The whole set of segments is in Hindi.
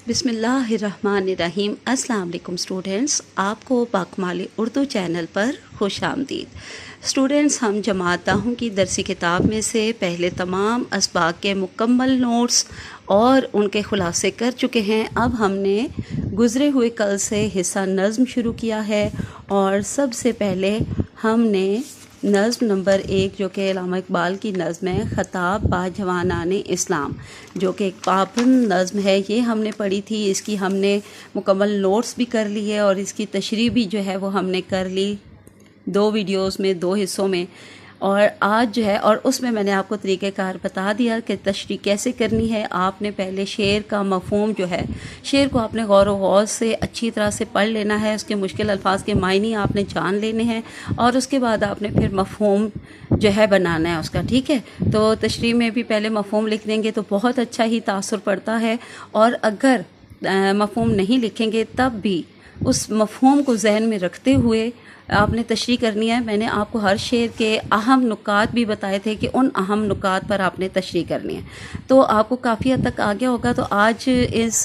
बिस्मिल्लाहिर्रहमानिर्रहीम। अस्सलाम वालेकुम स्टूडेंट्स, आपको बाकमाली उर्दू चैनल पर खुश आमदीद। स्टूडेंट्स, हम जमात दाहूं की दरसी किताब में से पहले तमाम असबाक के मुकम्मल नोट्स और उनके ख़ुलासे कर चुके हैं। अब हमने गुज़रे हुए कल से हिस्सा नज़्म शुरू किया है और सबसे पहले हमने नज़्म नंबर 1 जो कि अल्लामा इकबाल की नज़्म है, ख़ताब बा जवानाने इस्लाम, जो कि एक पाबंद नज़्म है, ये हमने पढ़ी थी। इसकी हमने मुकम्मल नोट्स भी कर लिए और इसकी तशरीह भी जो है वो हमने कर ली 2 वीडियोस में, 2 हिस्सों में। और आज जो है, और उसमें मैंने आपको तरीक़ेकार बता दिया कि तशरीह कैसे करनी है। आपने पहले शेर का मफ़हूम जो है, शेर को आपने गौर व गौर से अच्छी तरह से पढ़ लेना है, उसके मुश्किल अल्फाज के मायने आपने जान लेने हैं और उसके बाद आपने फिर मफ़हूम जो है बनाना है उसका, ठीक है। तो तशरीह में भी पहले मफ़हूम लिख देंगे तो बहुत अच्छा ही तासुर पड़ता है, और अगर मफ़हूम नहीं लिखेंगे तब भी उस मफ़हूम को जहन में रखते हुए आपने तशरीह करनी है। मैंने आपको हर शेर के अहम नुकात भी बताए थे कि उन अहम नुकात पर आपने तशरीह करनी है, तो आपको काफ़ी हद तक आ गया होगा। तो आज इस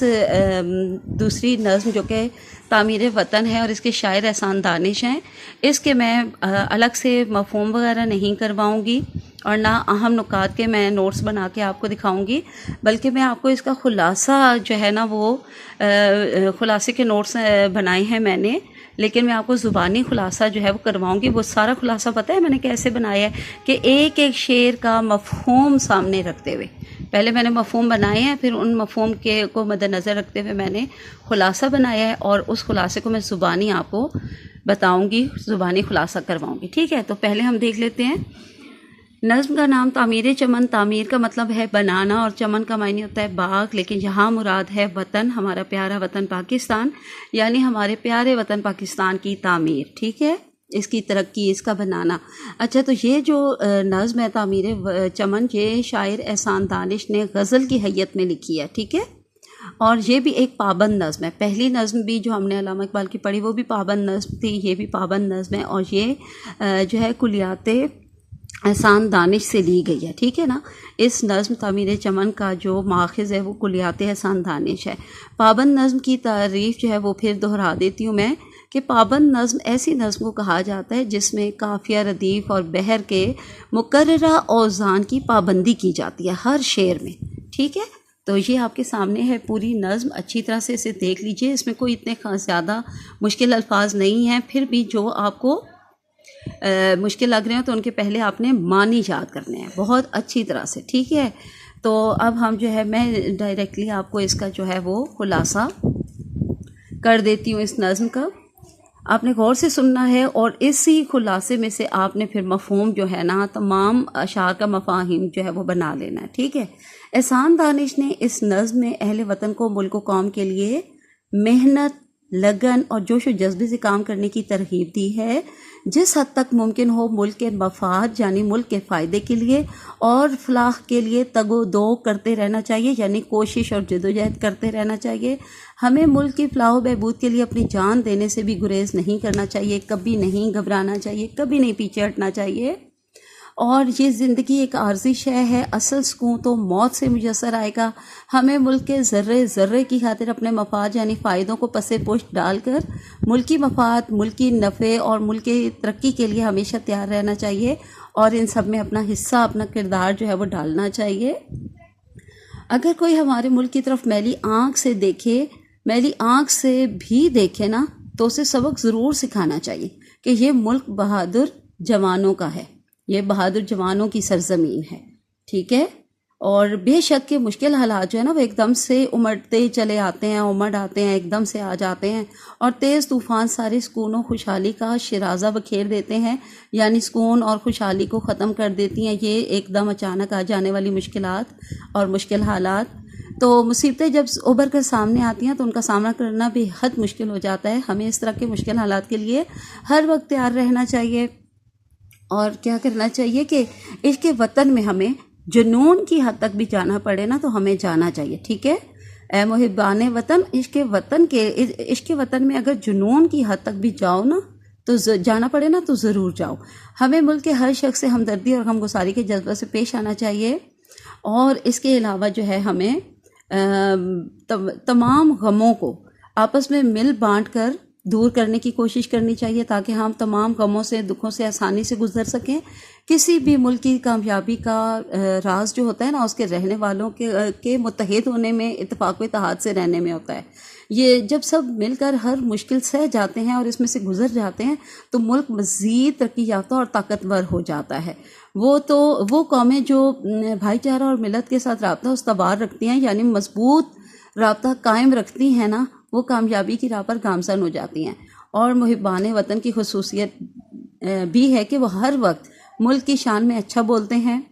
दूसरी नज़्म जो कि तामीर वतन है और इसके शायर एहसान दानिश हैं, इसके मैं अलग से मफ़हूम वगैरह नहीं करवाऊँगी और ना अहम नुकात के मैं नोट्स बना के आपको दिखाऊंगी, बल्कि मैं आपको इसका ख़ुलासा जो है ना वो ख़ुलासे के नोट्स बनाए हैं मैंने, लेकिन मैं आपको ज़ुबानी ख़ुलासा जो है वो करवाऊंगी। वो सारा ख़ुलासा पता है मैंने कैसे बनाया है कि एक एक शेर का मफ़हूम सामने रखते हुए, पहले मैंने मफ़हूम बनाए हैं, फिर उन मफ़हूम के को मद्देनज़र रखते हुए मैंने ख़ुलासा बनाया है और उस ख़ुलासे को मैं ज़ुबानी आपको बताऊँगी, ज़ुबानी ख़ुलासा करवाऊँगी, ठीक है। तो पहले हम देख लेते हैं। नज़्म का नाम तामीर चमन। तामीर का मतलब है बनाना और चमन का मायने होता है बाग, लेकिन यहाँ मुराद है वतन, हमारा प्यारा वतन पाकिस्तान, यानी हमारे प्यारे वतन पाकिस्तान की तामीर, ठीक है, इसकी तरक्की, इसका बनाना। अच्छा, तो ये जो नज़्म है तामीर चमन, ये शायर एहसान दानिश ने गज़ल की हैयत में लिखी है, ठीक है, और ये भी एक पाबंद नज़्म है। पहली नज़्म भी जो हमने अल्लामा इकबाल की पढ़ी वो भी पाबंद नज़्म थी, ये भी पाबंद नज़्म है, और ये जो है कुलियाते एहसान दानिश से ली गई है, ठीक है ना। इस नज़्म तामीर चमन का जो माखिज़ है वो कुलियात एहसान दानिश है। पाबंद नज़्म की तारीफ़ जो है वो फिर दोहरा देती हूँ मैं कि पाबंद नज़्म ऐसी नज़्म को कहा जाता है जिसमें काफ़िया, रदीफ़ और बहर के मुकर्ररा औज़ान की पाबंदी की जाती है हर शेर में, ठीक है। तो ये आपके सामने है पूरी नज़्म, अच्छी तरह से इसे देख लीजिए। इसमें कोई इतने खास ज़्यादा मुश्किल अल्फाज नहीं हैं, फिर भी जो आपको मुश्किल लग रहे हो तो उनके पहले आपने मानी याद करने हैं बहुत अच्छी तरह से, ठीक है। तो अब हम जो है, मैं डायरेक्टली आपको इसका जो है वो खुलासा कर देती हूँ इस नज़्म का। आपने गौर से सुनना है और इसी खुलासे में से आपने फिर मफ़हूम जो है ना, तमाम अशार का मफ़ाहिम जो है वो बना लेना है, ठीक है। एहसान दानिश ने इस नज़्म में अहले वतन को, मुल्क व कौम के लिए मेहनत, लगन और जोश व जज्बे से काम करने की तरगीब दी है। जिस हद तक मुमकिन हो मुल्क के मफाद यानी मुल्क के फ़ायदे के लिए और फलाह के लिए तगो दो करते रहना चाहिए, यानी कोशिश और जदोजहद करते रहना चाहिए। हमें मुल्क की फलाह व बहबूद के लिए अपनी जान देने से भी गुरेज नहीं करना चाहिए, कभी नहीं घबराना चाहिए, कभी नहीं पीछे हटना चाहिए। और ये ज़िंदगी एक आर्जी शय है, असल सुकून तो मौत से मुयसर आएगा। हमें मुल्क के ज़र्रे ज़र्रे की खातिर अपने मफाद यानी फ़ायदों को पसे पुष्ट डालकर मुल्की मफाद, मुल्की नफ़े और मुल्क की तरक्की के लिए हमेशा तैयार रहना चाहिए और इन सब में अपना हिस्सा, अपना किरदार जो है वो डालना चाहिए। अगर कोई हमारे मुल्क की तरफ मैली आँख से देखे, मैली आँख से भी देखे ना, तो उसे सबक ज़रूर सिखाना चाहिए कि ये मुल्क बहादुर जवानों का है, ये बहादुर जवानों की सरजमीन है, ठीक है। और बेशक के मुश्किल हालात जो है ना वो एकदम से उमड़ते चले आते हैं, उमड़ आते हैं, एकदम से आ जाते हैं और तेज़ तूफ़ान सारे सुकून और खुशहाली का शिराजा बखेर देते हैं, यानी सुकून और खुशहाली को ख़त्म कर देती हैं ये एकदम अचानक आ जाने वाली मुश्किलात और मुश्किल हालात। तो मुसीबतें जब उभर कर सामने आती हैं तो उनका सामना करना बेहद मुश्किल हो जाता है। हमें इस तरह के मुश्किल हालात के लिए हर वक्त तैयार रहना चाहिए और क्या करना चाहिए कि इसके वतन में हमें जुनून की हद तक भी जाना पड़े ना तो हमें जाना चाहिए, ठीक है। ए मुहिबाने वतन, इसके वतन में अगर जुनून की हद तक भी जाओ ना तो जाना पड़े ना तो ज़रूर जाओ। हमें मुल्क के हर शख्स से हमदर्दी और गमगुसारी के जज्बे से पेश आना चाहिए और इसके अलावा जो है हमें तमाम गमों को आपस में मिल बांट कर दूर करने की कोशिश करनी चाहिए, ताकि हम तमाम गमों से, दुखों से आसानी से गुजर सकें। किसी भी मुल्क की कामयाबी का राज जो होता है ना, उसके रहने वालों के मुत्तहिद होने में, इत्तेफाक व इत्तेहाद से रहने में होता है। ये जब सब मिलकर हर मुश्किल सह जाते हैं और इसमें से गुजर जाते हैं तो मुल्क मज़ीद तरक्की याफ्ता और ताकतवर हो जाता है। वो कौमें जो भाईचारा और मिलत के साथ राब्ता उस्तवार रखती हैं, यानी मजबूत राब्ता कायम रखती हैं ना, वो कामयाबी की राह पर गामज़न हो जाती हैं। और मुहिब्बान वतन की खुसूसियत भी है कि वो हर वक्त मुल्क की शान में अच्छा बोलते हैं,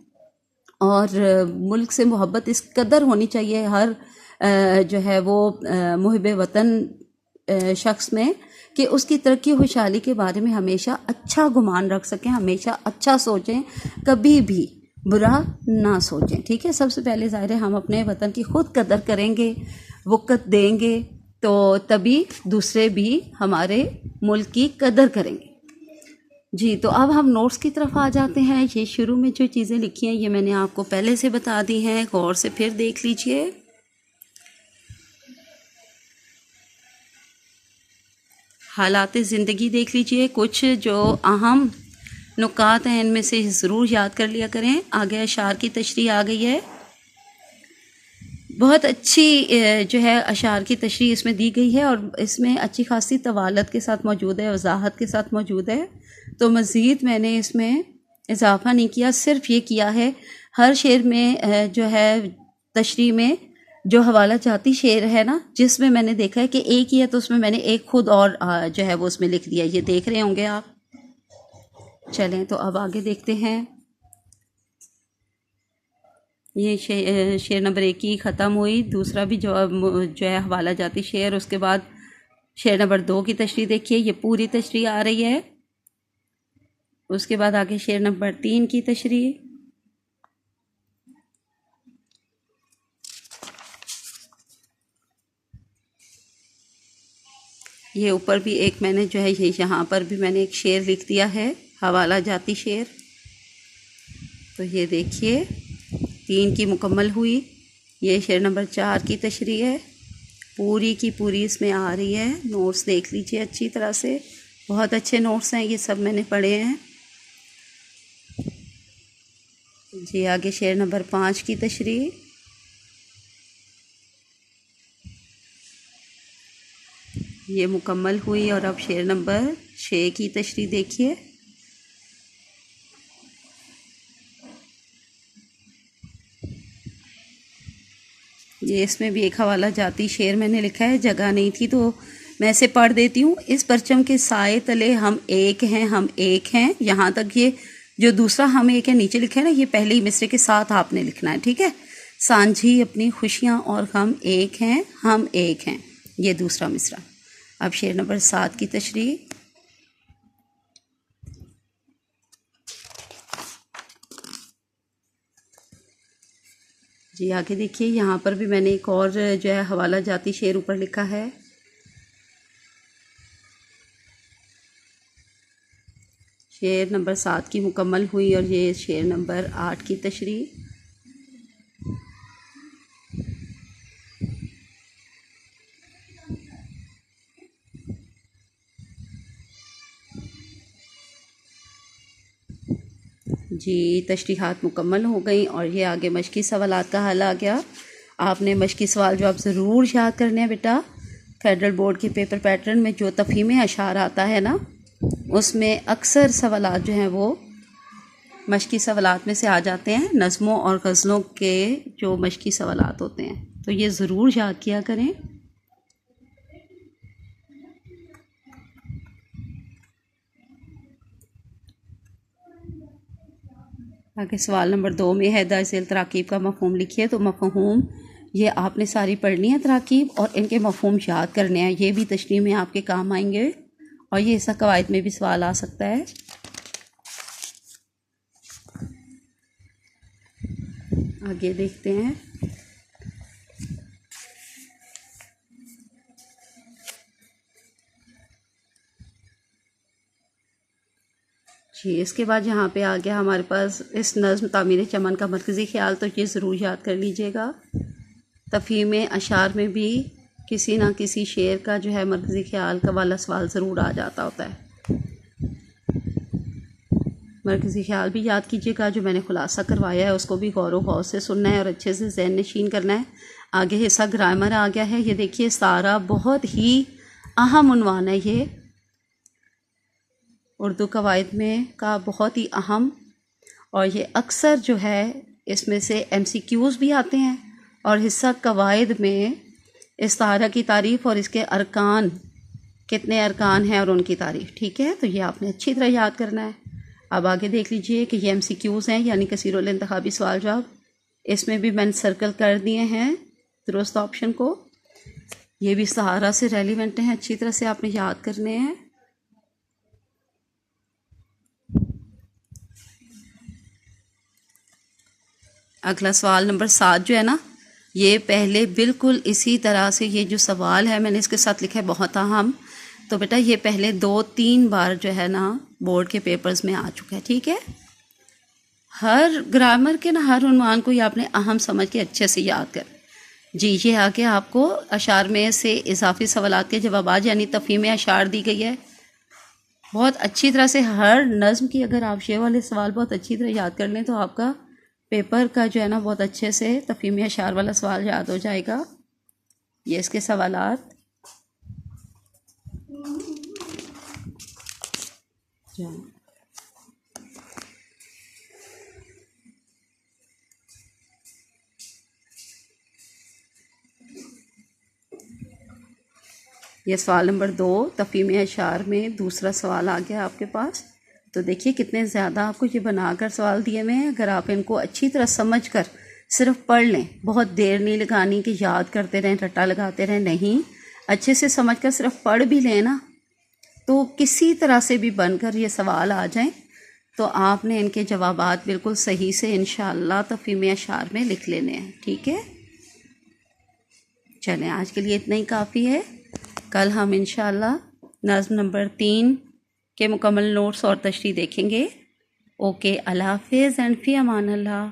और मुल्क से मोहब्बत इस कदर होनी चाहिए हर जो है वो मुहिब वतन शख्स में, कि उसकी तरक्की खुशहाली के बारे में हमेशा अच्छा गुमान रख सकें, हमेशा अच्छा सोचें, कभी भी बुरा ना सोचें। ठीक है, सबसे पहले ज़ाहिर है हम अपने वतन की ख़ुद कदर करेंगे, वक़्त देंगे, तो तभी दूसरे भी हमारे मुल्क की कदर करेंगे। जी, तो अब हम नोट्स की तरफ आ जाते हैं। ये शुरू में जो चीज़ें लिखी हैं ये मैंने आपको पहले से बता दी हैं, गौर से फिर देख लीजिए। हालात ज़िंदगी देख लीजिए, कुछ जो अहम नुकात हैं इनमें से ज़रूर याद कर लिया करें। आगे अशार की तशरीह आ गई है, बहुत अच्छी जो है अशार की तशरीह इसमें दी गई है, और इसमें अच्छी खासी तवालत के साथ मौजूद है, वजाहत के साथ मौजूद है। तो मज़ीद मैंने इसमें इजाफ़ा नहीं किया, सिर्फ ये किया है हर शेर में जो है तशरीह में जो हवाला जाती शेर है ना, जिसमें मैंने देखा है कि एक ही है, तो उसमें मैंने एक खुद और जो है वो उसमें लिख दिया। ये देख रहे होंगे आप। चलें तो अब आगे देखते हैं। ये शेर नंबर 1 की ख़त्म हुई। दूसरा भी जो है हवाला जाती शेर। उसके बाद शेर नंबर 2 की तशरीह देखिए, ये पूरी तशरीह आ रही है। उसके बाद आगे शेर नंबर 3 की तशरीह। ये ऊपर भी एक मैंने जो है ये यहाँ पर भी मैंने एक शेर लिख दिया है, हवाला जाती शेर। तो ये देखिए 3 की मुकम्मल हुई। ये शेर नंबर 4 की तशरीह है, पूरी की पूरी इसमें आ रही है। नोट्स देख लीजिए अच्छी तरह से, बहुत अच्छे नोट्स हैं, ये सब मैंने पढ़े हैं। जी, आगे शेर नंबर 5 की तशरीह। ये मुकम्मल हुई। और अब शेर नंबर 6 की तशरीह देखिए। ये इसमें भी एक हवाला जाती शेर मैंने लिखा है, जगह नहीं थी तो मैं इसे पढ़ देती हूँ। इस परचम के साए तले हम एक हैं, हम एक हैं। यहाँ तक ये जो दूसरा हम एक है नीचे लिखा है ना, ये पहले ही मिसरे के साथ आपने लिखना है। ठीक है, सांझी अपनी खुशियाँ और हम एक हैं, हम एक हैं, ये दूसरा मिसरा। अब शेर नंबर 7 की तशरीह। जी, आगे देखिए, यहाँ पर भी मैंने एक और जो है हवाला जाती शेर ऊपर लिखा है। शेर नंबर 7 की मुकम्मल हुई। और ये शेर नंबर 8 की तशरीह। जी, तशरीहात मुकम्मल हो गई। और ये आगे मशक़ी सवालात का हल आ गया। आपने मशक़ी सवाल जवाब ज़रूर याद करने हैं बेटा। फेडरल बोर्ड के पेपर पैटर्न में जो तफ़हीम अशार आता है ना, उसमें अक्सर सवालात जो हैं वो मशक़ी सवालात में से आ जाते हैं। नज़्मों और गज़लों के जो मशक़ी सवालात होते हैं, तो ये ज़रूर याद किया करें। आगे सवाल नंबर 2 में है दरअसल तराकीब का मफ़हूम लिखिए। तो मफ़हूम ये आपने सारी पढ़नी है तराकीब, और इनके मफ़हूम याद करने हैं। ये भी तशरीह में आपके काम आएंगे, और ये ऐसा कवायद में भी सवाल आ सकता है। आगे देखते हैं। जी, इसके बाद यहाँ पे आ गया हमारे पास इस नज़्म तामीर चमन का मरकज़ी ख्याल। तो ये ज़रूर याद कर लीजिएगा। तफ़हीम अशार में भी किसी ना किसी शेर का जो है मरकज़ी ख्याल का वाला सवाल ज़रूर आ जाता होता है। मरकज़ी ख्याल भी याद कीजिएगा, जो मैंने खुलासा करवाया है उसको भी गौर व गौर से सुनना है और अच्छे से ज़हन नशीन करना है। आगे हिस्सा ग्रामर आ गया है, ये देखिए सारा बहुत ही अहम उन्वान है, ये उर्दू कवायद में का बहुत ही अहम, और ये अक्सर जो है इसमें से MCQs भी आते हैं और हिस्सा कवायद में इस्तारा की तारीफ़ और इसके अरकान, कितने अरकान हैं और उनकी तारीफ़। ठीक है, तो ये आपने अच्छी तरह याद करना है। अब आगे देख लीजिए कि ये MCQs हैं, यानी कसीरुल इंतखाबी सवाल जवाब। इसमें भी मैंने सर्कल कर दिए हैं दुरुस्त ऑप्शन को। ये भी सहारा से रेलिवेंट हैं, अच्छी तरह से आपने याद करने हैं। अगला सवाल नंबर 7 जो है ना, ये पहले बिल्कुल इसी तरह से ये जो सवाल है मैंने इसके साथ लिखा है बहुत अहम। तो बेटा ये पहले 2-3 बार जो है ना बोर्ड के पेपर्स में आ चुका है। ठीक है, हर ग्रामर के ना हर उन्वान को ये आपने अहम समझ के अच्छे से याद कर। जी, ये आगे आपको अशार में से इजाफी सवालात के जवाबात यानी तफ़हीम अशार दी गई है। बहुत अच्छी तरह से हर नज़्म की अगर आप ये वाले सवाल बहुत अच्छी तरह याद कर लें तो आपका पेपर का जो है ना बहुत अच्छे से तफ़हीम अशार वाला सवाल याद हो जाएगा। ये इसके सवालात ये सवाल नंबर 2 तफ़हीम अशार में दूसरा सवाल आ गया आपके पास। तो देखिए कितने ज़्यादा आपको ये बनाकर सवाल दिए हुए हैं। अगर आप इनको अच्छी तरह समझ कर सिर्फ पढ़ लें, बहुत देर नहीं लगानी कि याद करते रहें, रट्टा लगाते रहें, नहीं, अच्छे से समझ कर सिर्फ पढ़ भी लें ना, तो किसी तरह से भी बनकर ये सवाल आ जाएं तो आपने इनके जवाबात बिल्कुल सही से इंशाअल्लाह तफ़हीम अशार में लिख लेने हैं। ठीक है, चलें आज के लिए इतना ही काफ़ी है। कल हम इंशाअल्लाह नज़्म नंबर 3 के मुकम्मल नोट्स और तशरीह देखेंगे। ओके, अल्लाह हाफ़िज़ एंड फ़ी अमान अल्लाह।